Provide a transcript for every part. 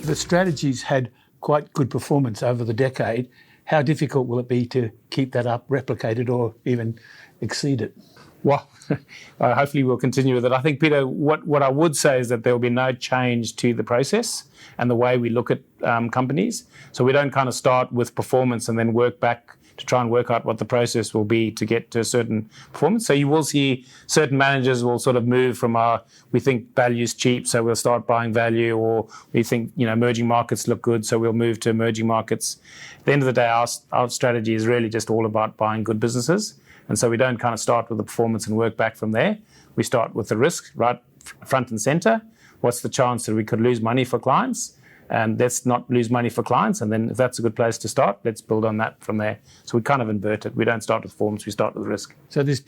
The strategy's had quite good performance over the decade. How difficult will it be to keep that up, replicate it, or even exceed it? Well, hopefully we'll continue with it. I think, Peter, what I would say is that there will be no change to the process and the way we look at companies. So we don't kind of start with performance and then work back to try and work out what the process will be to get to a certain performance. So you will see certain managers will sort of move from we think value's cheap, so we'll start buying value, or we think, emerging markets look good, so we'll move to emerging markets. At the end of the day, our strategy is really just all about buying good businesses. And so we don't kind of start with the performance and work back from there. We start with the risk right front and center. What's the chance that we could lose money for clients? And let's not lose money for clients. And then if that's a good place to start, let's build on that from there. So we kind of invert it. We don't start with performance, we start with risk. So this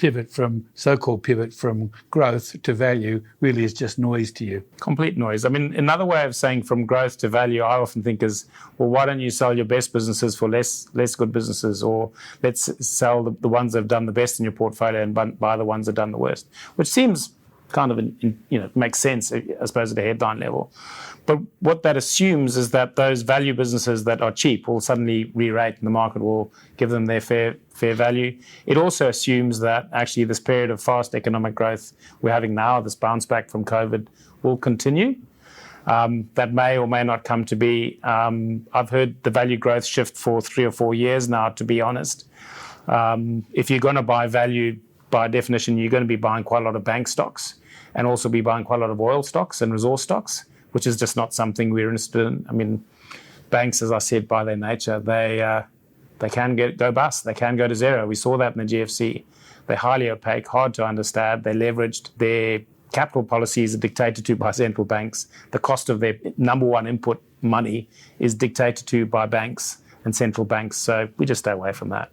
so-called pivot from growth to value really is just noise to you? Complete noise. I mean, another way of saying from growth to value, I often think is, well, why don't you sell your best businesses for less good businesses? Or let's sell the ones that have done the best in your portfolio and buy the ones that have done the worst, which seems kind of makes sense, I suppose, at a headline level. But what that assumes is that those value businesses that are cheap will suddenly re-rate and the market will give them their fair value. It also assumes that actually this period of fast economic growth we're having now, this bounce back from COVID, will continue. That may or may not come to be. I've heard the value growth shift for 3 or 4 years now, to be honest. If you're going to buy value, by definition, you're going to be buying quite a lot of bank stocks and also be buying quite a lot of oil stocks and resource stocks, which is just not something we're interested in. I mean, banks, as I said, by their nature, they can go bust. They can go to zero. We saw that in the GFC. They're highly opaque, hard to understand. They're leveraged. Their capital policies are dictated to by central banks. The cost of their number one input, money, is dictated to by banks and central banks. So we just stay away from that.